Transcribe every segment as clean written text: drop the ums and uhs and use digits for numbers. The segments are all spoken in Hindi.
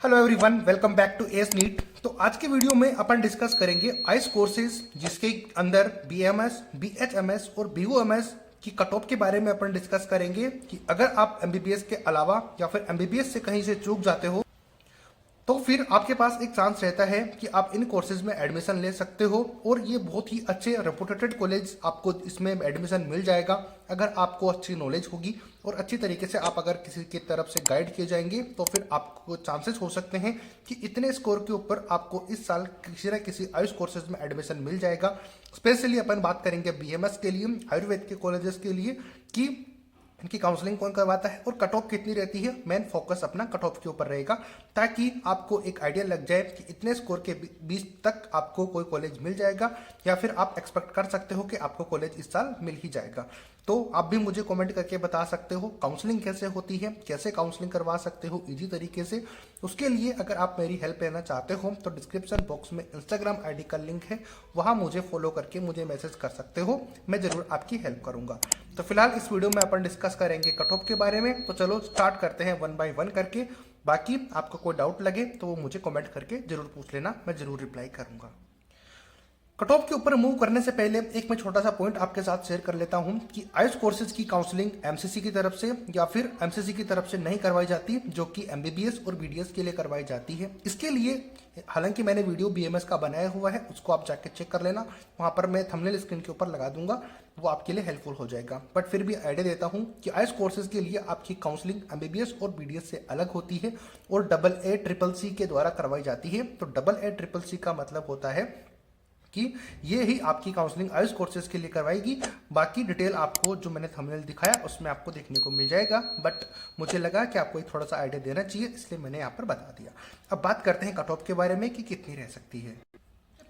Hello everyone, welcome back to S NEET. तो आज के वीडियो में अपन डिस्कस करेंगे आइस कोर्सेज जिसके अंदर बीएमएस, बीएचएमएस और बीओएमएस की कट ऑफ के बारे में अपन डिस्कस करेंगे कि अगर आप एमबीबीएस के अलावा या फिर एमबीबीएस से कहीं से चूक जाते हो तो फिर आपके पास एक चांस रहता है कि आप इन कोर्सेज में एडमिशन ले सकते हो और ये बहुत ही अच्छे रेपुटेटेड कॉलेज आपको इसमें एडमिशन मिल जाएगा अगर आपको अच्छी नॉलेज होगी और अच्छी तरीके से आप अगर किसी की तरफ से गाइड किए जाएंगे तो फिर आपको चांसेस हो सकते हैं कि इतने स्कोर के ऊपर आपको इस साल किसी न किसी आयुष कोर्सेज में एडमिशन मिल जाएगा। स्पेशली अपन बात करेंगे बीएमएस के लिए, आयुर्वेद के कॉलेजेस के लिए कि इनकी काउंसलिंग कौन करवाता है और कट ऑफ कितनी रहती है। मेन फोकस अपना कट ऑफ के ऊपर रहेगा ताकि आपको एक आइडिया लग जाए कि इतने स्कोर के बीच तक आपको कोई कॉलेज मिल जाएगा या फिर आप एक्सपेक्ट कर सकते हो कि आपको कॉलेज इस साल मिल ही जाएगा। तो आप भी मुझे कमेंट करके बता सकते हो काउंसलिंग कैसे होती है, कैसे काउंसलिंग करवा सकते हो इजी तरीके से। उसके लिए अगर आप मेरी हेल्प लेना चाहते हो तो डिस्क्रिप्शन बॉक्स में इंस्टाग्राम आईडी का लिंक है, वहां मुझे फॉलो करके मुझे मैसेज कर सकते हो, मैं जरूर आपकी हेल्प करूंगा। तो फिलहाल इस वीडियो में अपन डिस्कस करेंगे कट ऑफ के बारे में। तो चलो स्टार्ट करते हैं वन बाय वन करके। बाकी आपको कोई डाउट लगे तो वो मुझे कमेंट करके जरूर पूछ लेना, मैं जरूर रिप्लाई करूंगा। कट ऑफ के ऊपर मूव करने से पहले एक मैं छोटा सा पॉइंट आपके साथ शेयर कर लेता हूं कि आयुष कोर्सेज की काउंसलिंग एमसीसी की तरफ से या फिर एमसीसी की तरफ से नहीं करवाई जाती, जो कि एमबीबीएस और बीडीएस के लिए करवाई जाती है। इसके लिए हालांकि मैंने वीडियो बीएमएस का बनाया हुआ है, उसको आप जाके चेक कर लेना, वहां पर मैं थंबनेल स्क्रीन के ऊपर लगा दूंगा, वो आपके लिए हेल्पफुल हो जाएगा। बट फिर भी आइडिया देता हूं कि आयुष कोर्सेज के लिए आपकी काउंसलिंग एमबीबीएस और बीडीएस से अलग होती है और AA CCC के द्वारा करवाई जाती है। तो AA CCC का मतलब होता है कि ये ही आपकी काउंसलिंग आयुष कोर्सेज के लिए करवाएगी। बाकी डिटेल आपको जो मैंने थंबनेल दिखाया उसमें आपको देखने को मिल जाएगा, बट मुझे लगा कि आपको एक थोड़ा सा आइडिया देना चाहिए, इसलिए मैंने यहाँ पर बता दिया। अब बात करते हैं कट ऑफ के बारे में कि कितनी रह सकती है।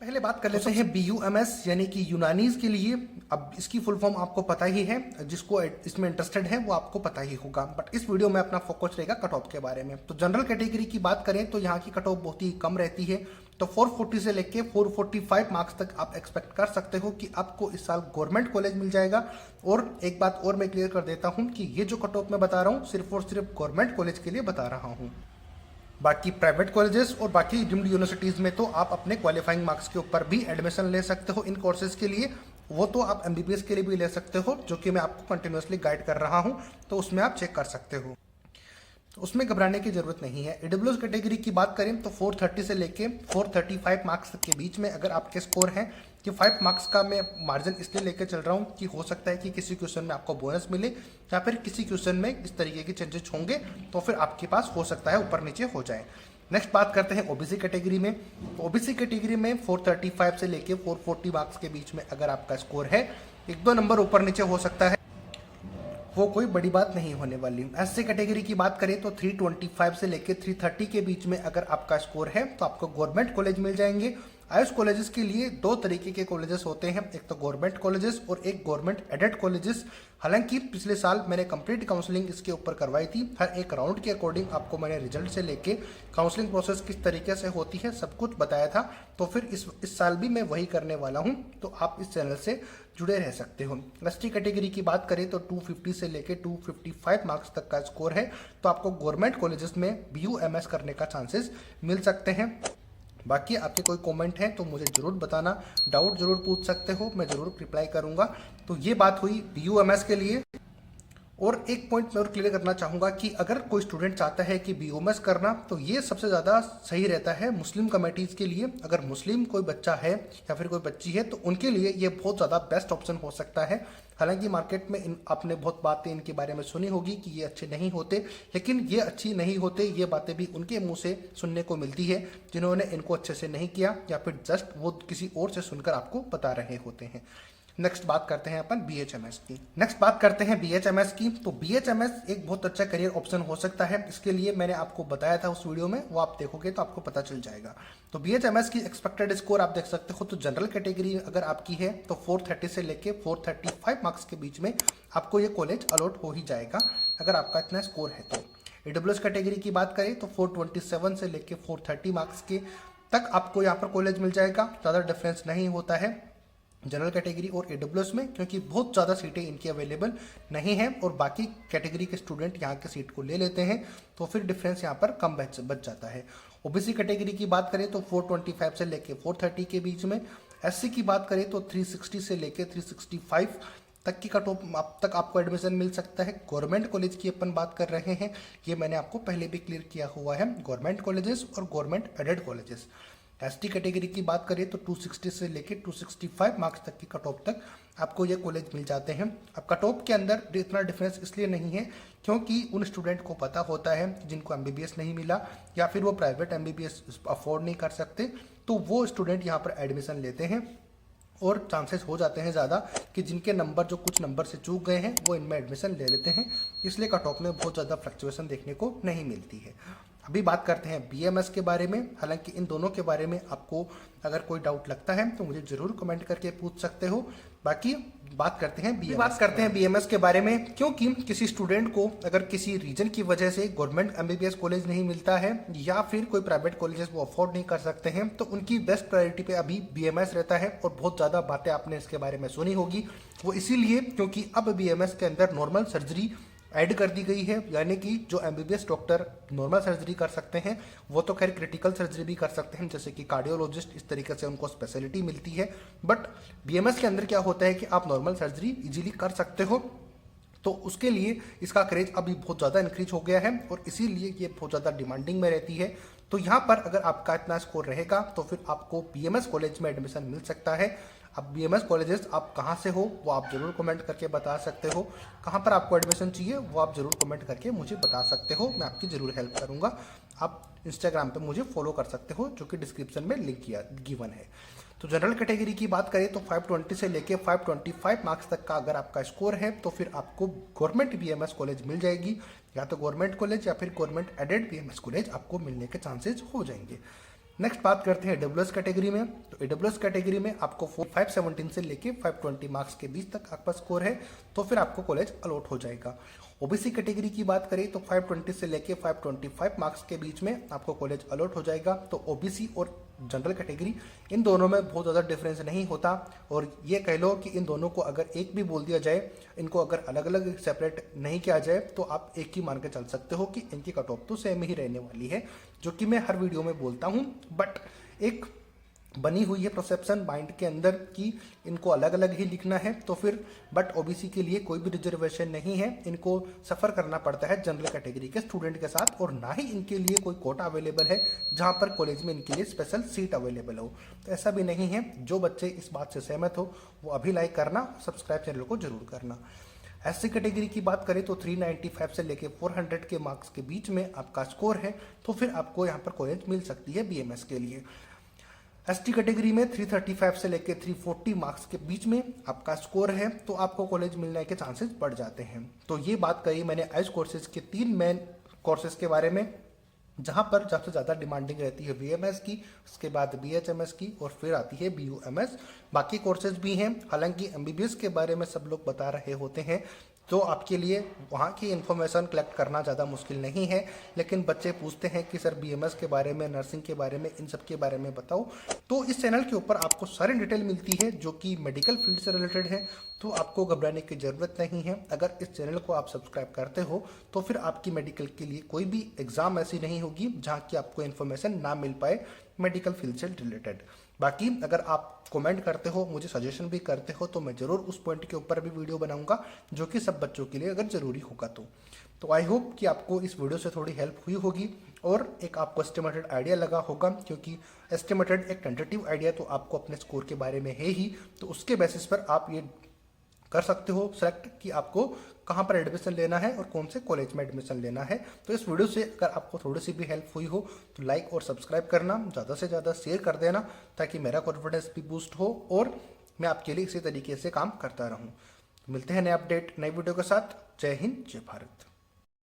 पहले बात कर लेते हैं बीयूएमएस यानी कि यूनानीज के लिए। अब इसकी फुल फॉर्म आपको पता ही है, जिसको इसमें इंटरेस्टेड है वो आपको पता ही होगा, बट इस वीडियो में अपना फोकस रहेगा कट ऑफ के बारे में। तो जनरल कैटेगरी की बात करें तो यहाँ की कट ऑफ बहुत ही कम रहती है। तो 440 से लेके 445 मार्क्स तक आप एक्सपेक्ट कर सकते हो कि आपको इस साल गवर्नमेंट कॉलेज मिल जाएगा। और एक बात और मैं क्लियर कर देता हूँ कि ये जो कट ऑफ मैं बता रहा हूँ सिर्फ और सिर्फ गवर्नमेंट कॉलेज के लिए बता रहा हूँ। बाकी प्राइवेट कॉलेजेस और बाकी डीम्ड यूनिवर्सिटीज़ में तो आप अपने क्वालिफाइंग मार्क्स के ऊपर भी एडमिशन ले सकते हो इन कोर्सेज के लिए। वो तो आप एमबीबीएस के लिए भी ले सकते हो, जो कि मैं आपको कंटिन्यूसली गाइड कर रहा हूँ, तो उसमें आप चेक कर सकते हो, तो उसमें घबराने की जरूरत नहीं है। ईडब्ल्यूएस कैटेगरी की बात करें तो 430 से लेके 435 मार्क्स तक के बीच में अगर आपके स्कोर हैं, कि 5 मार्क्स का मैं मार्जिन इसलिए लेके चल रहा हूँ कि हो सकता है कि किसी क्वेश्चन में आपको बोनस मिले या फिर किसी क्वेश्चन में इस तरीके के चेंजेस होंगे, तो फिर आपके पास हो सकता है ऊपर नीचे हो जाए। नेक्स्ट बात करते हैं ओबीसी कैटेगरी में। ओबीसी कैटेगरी में 435 से लेके 440 मार्क्स के बीच में अगर आपका स्कोर है, एक दो नंबर ऊपर नीचे हो सकता है, वो कोई बड़ी बात नहीं होने वाली। एससी कैटेगरी की बात करें तो 325 से लेके 330 के बीच में अगर आपका स्कोर है तो आपको गवर्नमेंट कॉलेज मिल जाएंगे। आयुष कॉलेजेस के लिए दो तरीके के कॉलेजेस होते हैं, एक तो गवर्नमेंट कॉलेजेस और एक गवर्नमेंट एडेड कॉलेजेस। हालांकि पिछले साल मैंने कंप्लीट काउंसलिंग इसके ऊपर करवाई थी, हर एक राउंड के अकॉर्डिंग आपको मैंने रिजल्ट से लेके काउंसलिंग प्रोसेस किस तरीके से होती है सब कुछ बताया था। तो फिर इस साल भी मैं वही करने वाला हूँ, तो आप इस चैनल से जुड़े रह सकते हो। एसटी कैटेगरी की बात करें तो 250 से लेके 255 मार्क्स तक का स्कोर है, तो आपको गवर्नमेंट कॉलेजेस में बीयूएमएस करने का चांसेस मिल सकते हैं। बाकी आपके कोई कमेंट है तो मुझे जरूर बताना, डाउट जरूर पूछ सकते हो, मैं जरूर रिप्लाई करूंगा। तो ये बात हुई बीयूएमएस के लिए। और एक पॉइंट मैं और क्लियर करना चाहूँगा कि अगर कोई स्टूडेंट चाहता है कि बीओएमएस करना, तो ये सबसे ज़्यादा सही रहता है मुस्लिम कमेटीज़ के लिए। अगर मुस्लिम कोई बच्चा है या फिर कोई बच्ची है तो उनके लिए ये बहुत ज़्यादा बेस्ट ऑप्शन हो सकता है। हालांकि मार्केट में आपने बहुत बातें इनके बारे में सुनी होगी कि ये अच्छे नहीं होते, लेकिन ये अच्छी नहीं होते, ये बातें भी उनके मुँह से सुनने को मिलती है जिन्होंने इनको अच्छे से नहीं किया या फिर जस्ट वो किसी और से सुनकर आपको बता रहे होते हैं। नेक्स्ट बात करते हैं अपन बीएचएमएस की। तो बीएचएमएस एक बहुत अच्छा करियर ऑप्शन हो सकता है। इसके लिए मैंने आपको बताया था उस वीडियो में, वो आप देखोगे तो आपको पता चल जाएगा। तो बीएचएमएस की एक्सपेक्टेड स्कोर आप देख सकते हो। तो जनरल कैटेगरी अगर आपकी है तो 430 से लेके 435 मार्क्स के बीच में आपको ये कॉलेज अलॉट हो ही जाएगा अगर आपका इतना स्कोर है तो। ईडब्ल्यूएस कैटेगरी की बात करें तो 427 से लेके 430 मार्क्स के तक आपको यहाँ पर कॉलेज मिल जाएगा, ज़्यादा डिफरेंस नहीं होता है। जनरल कैटेगरी और AWS में, क्योंकि बहुत ज़्यादा सीटें इनकी अवेलेबल नहीं हैं और बाकी कैटेगरी के स्टूडेंट यहाँ के सीट को ले लेते हैं, तो फिर डिफरेंस यहाँ पर कम बच जाता है। ओबीसी कैटेगरी की बात करें तो 425 से लेके 430 के बीच में, एससी की बात करें तो 360 से लेके 365 तक की कट ऑफ तक आपको एडमिशन मिल सकता है। गवर्नमेंट कॉलेज की अपन बात कर रहे हैं, ये मैंने आपको पहले भी क्लियर किया हुआ है, गवर्नमेंट कॉलेजेस और government aided colleges. ST category की बात करें तो 260 से लेके 265 मार्क्स तक की कट ऑफ तक आपको ये कॉलेज मिल जाते हैं। अब कट ऑफ के अंदर इतना डिफरेंस इसलिए नहीं है क्योंकि उन स्टूडेंट को पता होता है जिनको एमबीबीएस नहीं मिला या फिर वो प्राइवेट एमबीबीएस अफोर्ड नहीं कर सकते, तो वो स्टूडेंट यहाँ पर एडमिशन लेते हैं और चांसेस हो जाते हैं ज़्यादा कि जिनके नंबर जो कुछ नंबर से चूक गए हैं वो इनमें एडमिशन ले लेते हैं, इसलिए कट ऑफ में बहुत ज़्यादा फ्लक्चुएशन देखने को नहीं मिलती है। अभी बात करते हैं बीएमएस के बारे में। हालांकि इन दोनों के बारे में आपको अगर कोई डाउट लगता है तो मुझे ज़रूर कमेंट करके पूछ सकते हो। बाकी बात करते हैं बीएमएस के बारे में, क्योंकि किसी स्टूडेंट को अगर किसी रीजन की वजह से गवर्नमेंट एमबीबीएस कॉलेज नहीं मिलता है या फिर कोई प्राइवेट कॉलेजेस वो अफोर्ड नहीं कर सकते हैं, तो उनकी बेस्ट प्रायोरिटी पे अभी बीएमएस रहता है। और बहुत ज़्यादा बातें आपने इसके बारे में सुनी होगी, वो इसीलिए क्योंकि अब बीएमएस के अंदर नॉर्मल सर्जरी ऐड कर दी गई है, यानी कि जो एमबीबीएस डॉक्टर नॉर्मल सर्जरी कर सकते हैं वो तो खैर क्रिटिकल सर्जरी भी कर सकते हैं, जैसे कि कार्डियोलॉजिस्ट, इस तरीके से उनको स्पेशलिटी मिलती है। बट बीएमएस के अंदर क्या होता है कि आप नॉर्मल सर्जरी इजीली कर सकते हो, तो उसके लिए इसका क्रेज अभी बहुत ज़्यादा इंक्रीज हो गया है और इसीलिए ये बहुत ज़्यादा डिमांडिंग में रहती है। तो यहाँ पर अगर आपका इतना स्कोर रहेगा तो फिर आपको बीएमएस कॉलेज में एडमिशन मिल सकता है। अब बीएमएस कॉलेजेस आप कहाँ से हो वो आप ज़रूर कमेंट करके बता सकते हो, कहाँ पर आपको एडमिशन चाहिए वो आप ज़रूर कमेंट करके मुझे बता सकते हो, मैं आपकी ज़रूर हेल्प करूँगा। आप इंस्टाग्राम पे मुझे फॉलो कर सकते हो, जो कि डिस्क्रिप्शन में लिंक गिवन है। तो जनरल कैटेगरी की बात करें तो 520 से लेके 525 मार्क्स तक का अगर आपका स्कोर है तो फिर आपको गवर्नमेंट बीएमएस कॉलेज मिल जाएगी, या तो गवर्नमेंट कॉलेज या फिर गवर्नमेंट एडेड बीएमएस कॉलेज आपको मिलने के चांसेस हो जाएंगे। नेक्स्ट बात करते हैं AWS कैटेगरी में। तो AWS कैटेगरी में आपको 517 से लेके 520 मार्क्स के बीच तक आपका स्कोर है तो फिर आपको कॉलेज अलॉट हो जाएगा। ओबीसी कैटेगरी की बात करें तो 520 से लेके 525 मार्क्स के बीच में आपको कॉलेज अलॉट हो जाएगा। तो ओबीसी और जनरल कैटेगरी इन दोनों में बहुत ज़्यादा डिफरेंस नहीं होता, और ये कह लो कि इन दोनों को अगर एक भी बोल दिया जाए, इनको अगर अलग अलग सेपरेट नहीं किया जाए तो आप एक ही मान के चल सकते हो कि इनकी कट ऑफ तो सेम ही रहने वाली है, जो कि मैं हर वीडियो में बोलता हूँ। बट एक बनी हुई है परसेप्शन माइंड के अंदर कि इनको अलग अलग ही लिखना है, तो फिर बट ओबीसी के लिए कोई भी रिजर्वेशन नहीं है, इनको सफ़र करना पड़ता है जनरल कैटेगरी के स्टूडेंट के साथ, और ना ही इनके लिए कोई कोटा अवेलेबल है जहां पर कॉलेज में इनके लिए स्पेशल सीट अवेलेबल हो। तो ऐसा भी नहीं है। जो बच्चे इस बात से सहमत हो वो अभी लाइक करना, सब्सक्राइब चैनल को जरूर करना। एससी कैटेगरी की बात करें तो 395 से लेके 400 के मार्क्स के बीच में आपका स्कोर है तो फिर आपको यहाँ पर कॉलेज मिल सकती है बीएमएस के लिए। एसटी कैटेगरी में 335 से लेके 340 मार्क्स के बीच में आपका स्कोर है तो आपको कॉलेज मिलने के चांसेस बढ़ जाते हैं। तो ये बात कही मैंने आइस कोर्सेज के 3 मेन कोर्सेज के बारे में, जहां पर सबसे ज़्यादा डिमांडिंग रहती है बीएमएस की, उसके बाद बीएचएमएस की, और फिर आती है बीयूएमएस। बाकी कोर्सेज भी हैं, हालांकि एमबीबीएस के बारे में सब लोग बता रहे होते हैं तो आपके लिए वहाँ की इन्फॉर्मेशन कलेक्ट करना ज़्यादा मुश्किल नहीं है। लेकिन बच्चे पूछते हैं कि सर बीएमएस के बारे में, नर्सिंग के बारे में, इन सब के बारे में बताओ। तो इस चैनल के ऊपर आपको सारी डिटेल मिलती है जो कि मेडिकल फील्ड से रिलेटेड है, तो आपको घबराने की ज़रूरत नहीं है। अगर इस चैनल को आप सब्सक्राइब करते हो तो फिर आपकी मेडिकल के लिए कोई भी एग्ज़ाम ऐसी नहीं होगी जहाँ की आपको इन्फॉर्मेशन ना मिल पाए मेडिकल फील्ड से रिलेटेड। बाकी अगर आप कमेंट करते हो, मुझे सजेशन भी करते हो, तो मैं ज़रूर उस पॉइंट के ऊपर भी वीडियो बनाऊंगा जो कि सब बच्चों के लिए अगर ज़रूरी होगा तो आई होप कि आपको इस वीडियो से थोड़ी हेल्प हुई होगी और एक आपको एस्टिमेटेड आइडिया लगा होगा, क्योंकि एस्टिमेटेड एक टेंटेटिव आइडिया तो आपको अपने स्कोर के बारे में है ही, तो उसके बेसिस पर आप ये कर सकते हो सेलेक्ट कि आपको कहाँ पर एडमिशन लेना है और कौन से कॉलेज में एडमिशन लेना है। तो इस वीडियो से अगर आपको थोड़ी सी भी हेल्प हुई हो तो लाइक और सब्सक्राइब करना, ज़्यादा से ज़्यादा शेयर कर देना ताकि मेरा कॉन्फिडेंस भी बूस्ट हो और मैं आपके लिए इसी तरीके से काम करता रहूँ। मिलते हैं नए अपडेट नई वीडियो के साथ। जय हिंद, जय भारत।